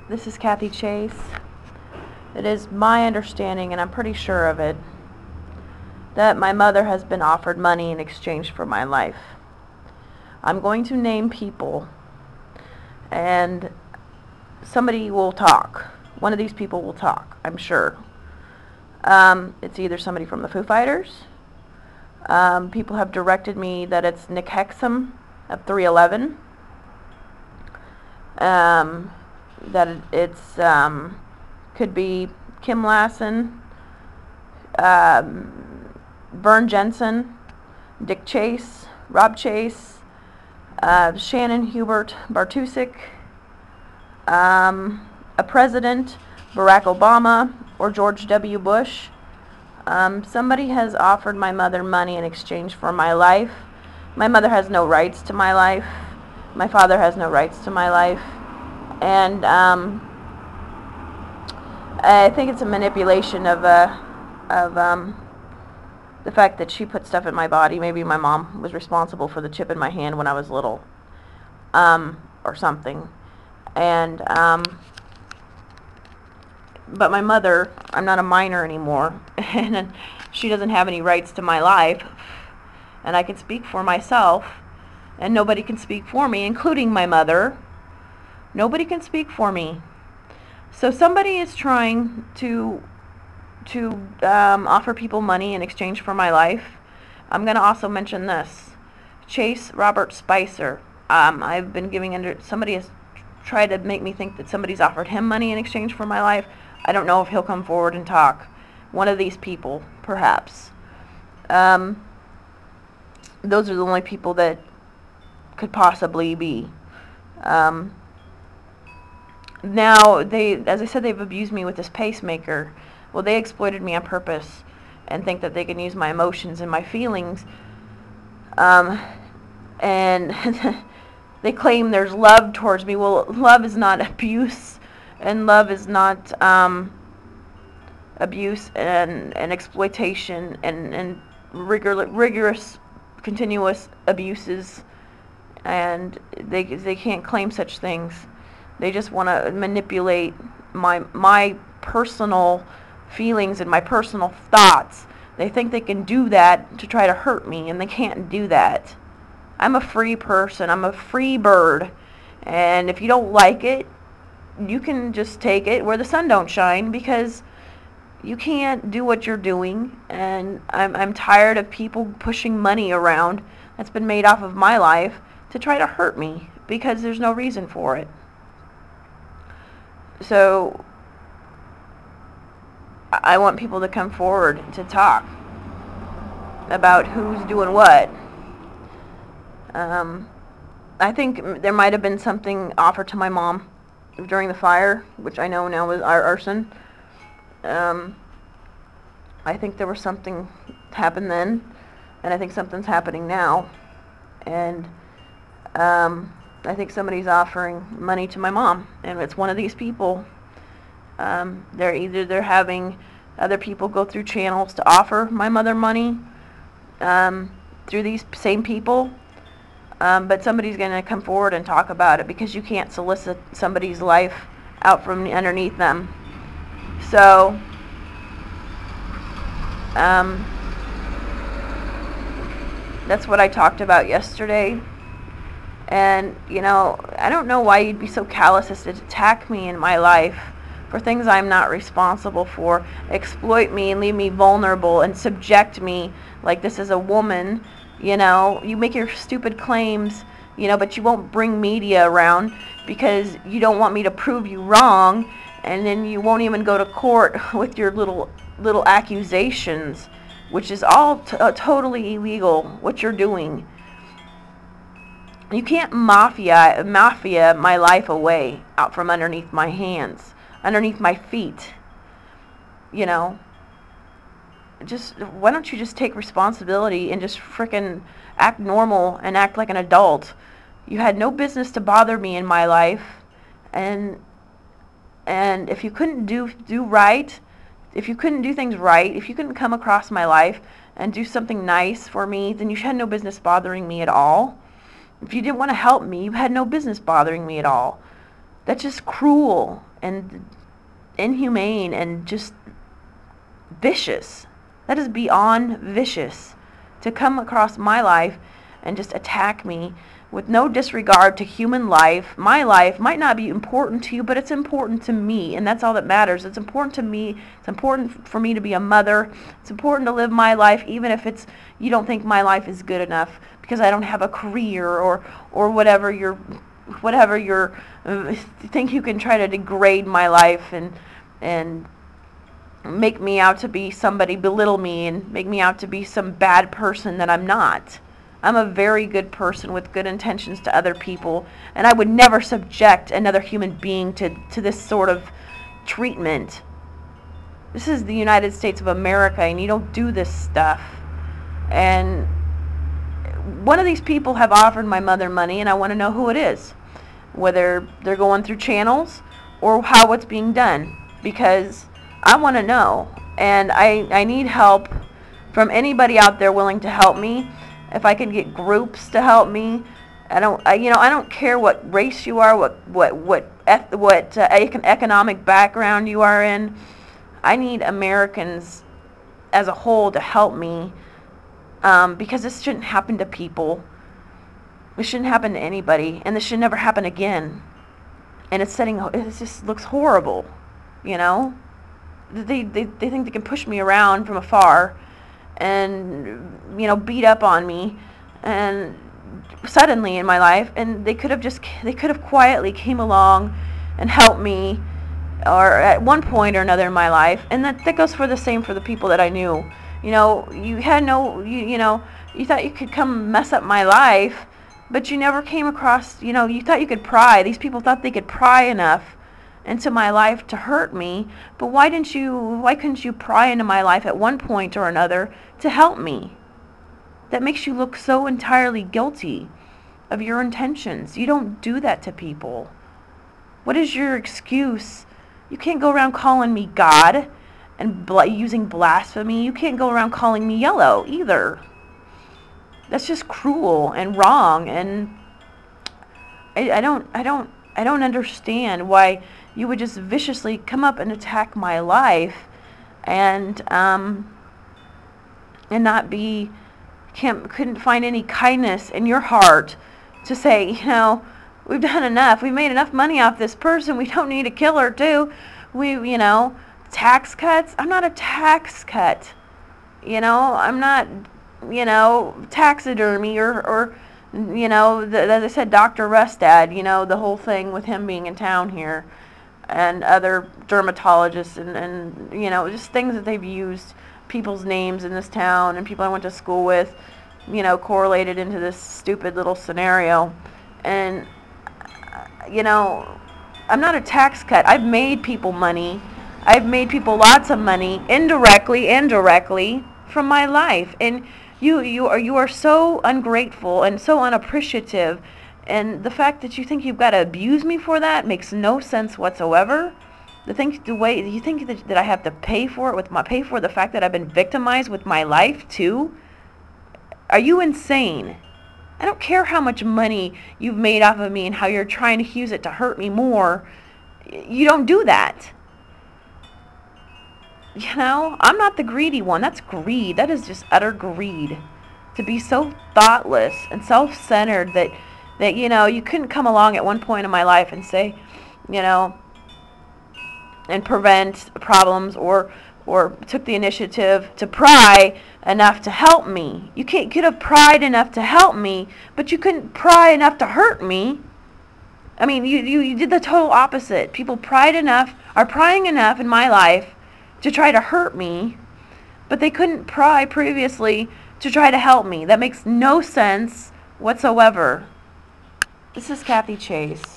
This is Kathy Chase. It is my understanding, and I'm pretty sure of it, that my mother has been offered money in exchange for my life. I'm going to name people, and somebody will talk. One of these people will talk, I'm sure. It's either somebody from the Foo Fighters. People have directed me that it's Nick Hexum of 311. That it's could be Kim Lassen, Vern Jensen, Dick Chase, Rob Chase, Shannon Hubert Bartusek, a president, Barack Obama, or George W. Bush. Somebody has offered my mother money in exchange for my life. My mother has no rights to my life. My father has no rights to my life. And I think it's a manipulation of the fact that she put stuff in my body. Maybe my mom was responsible for the chip in my hand when I was little, or something. And but my mother, I'm not a minor anymore, and she doesn't have any rights to my life, and I can speak for myself, and nobody can speak for me, including my mother. Nobody can speak for me. So somebody is trying to offer people money in exchange for my life. I'm going to also mention this. Chase Robert Spicer. I've been giving under, somebody has tried to make me think that somebody's offered him money in exchange for my life. I don't know if he'll come forward and talk. One of these people, perhaps. Those are the only people that could possibly be. Now, as I said, they've abused me with this pacemaker. Well, they exploited me on purpose and think that they can use my emotions and my feelings. And they claim there's love towards me. Well, love is not abuse, and love is not abuse and exploitation and rigorous, continuous abuses. And they can't claim such things. They just want to manipulate my personal feelings and my personal thoughts. They think they can do that to try to hurt me, and they can't do that. I'm a free person. I'm a free bird. And if you don't like it, you can just take it where the sun don't shine, because you can't do what you're doing. And I'm tired of people pushing money around that's been made off of my life to try to hurt me, because there's no reason for it. So I want people to come forward to talk about who's doing what. I think there might have been something offered to my mom during the fire, which I know now was arson. I think there was something happened then, and I think something's happening now. And I think somebody's offering money to my mom, and it's one of these people. They're having other people go through channels to offer my mother money through these same people. But somebody's going to come forward and talk about it, because you can't solicit somebody's life out from underneath them. So that's what I talked about yesterday. And, you know, I don't know why you'd be so callous as to attack me in my life for things I'm not responsible for, exploit me and leave me vulnerable and subject me like this is a woman. You know, you make your stupid claims, you know, but you won't bring media around because you don't want me to prove you wrong, and then you won't even go to court with your little accusations, which is all totally illegal, what you're doing. You can't mafia my life away out from underneath my hands, underneath my feet. You know, just why don't you just take responsibility and just frickin' act normal and act like an adult? You had no business to bother me in my life, and if you couldn't do right, if you couldn't do things right, if you couldn't come across my life and do something nice for me, then you had no business bothering me at all. If you didn't want to help me, you had no business bothering me at all. That's just cruel and inhumane and just vicious. That is beyond vicious, to come across my life and just attack me with no disregard to human life. My life might not be important to you, but it's important to me, and that's all that matters. It's important to me. It's important for me to be a mother. It's important to live my life, even if you don't think my life is good enough because I don't have a career or whatever you're think you can try to degrade my life and make me out to be somebody, belittle me, and make me out to be some bad person that I'm not. I'm a very good person with good intentions to other people, and I would never subject another human being to this sort of treatment. This is the United States of America, and you don't do this stuff. And one of these people have offered my mother money, and I want to know who it is, whether they're going through channels or how it's being done, because I want to know, and I need help from anybody out there willing to help me. If I can get groups to help me, I don't care what race you are, what economic background you are in. I need Americans as a whole to help me, because this shouldn't happen to people. This shouldn't happen to anybody, and this should never happen again. And it just looks horrible, you know. They think they can push me around from afar and beat up on me and suddenly in my life, and they could have quietly came along and helped me, or at one point or another in my life. And that goes for the same for the people that I knew. You thought you could come mess up my life, but you never came across, you thought you could pry. These people thought they could pry enough into my life to hurt me, but why couldn't you pry into my life at one point or another to help me? That makes you look so entirely guilty of your intentions. You don't do that to people. What is your excuse? You can't go around calling me God and using blasphemy. You can't go around calling me yellow either. That's just cruel and wrong, and I don't understand why you would just viciously come up and attack my life and not couldn't find any kindness in your heart to say, we've done enough. We've made enough money off this person. We don't need to kill her too. Tax cuts. I'm not a tax cut. I'm not, taxidermy or as I said, Dr. Rustad, the whole thing with him being in town here, and other dermatologists and just things that they've used people's names in this town and people I went to school with, correlated into this stupid little scenario. And, I'm not a tax cut. I've made people money. I've made people lots of money, indirectly and directly, from my life. And you are so ungrateful and so unappreciative, and the fact that you think you've got to abuse me for that makes no sense whatsoever. The way you think that I have to pay for it pay for the fact that I've been victimized with my life too. Are you insane? I don't care how much money you've made off of me and how you're trying to use it to hurt me more. You don't do that. I'm not the greedy one. That's greed. That is just utter greed. To be so thoughtless and self-centered that you couldn't come along at one point in my life and say, and prevent problems or took the initiative to pry enough to help me. You could have pried enough to help me, but you couldn't pry enough to hurt me. I mean, you did the total opposite. People are prying enough in my life to try to hurt me, but they couldn't pry previously to try to help me. That makes no sense whatsoever. This is Kathy Chase.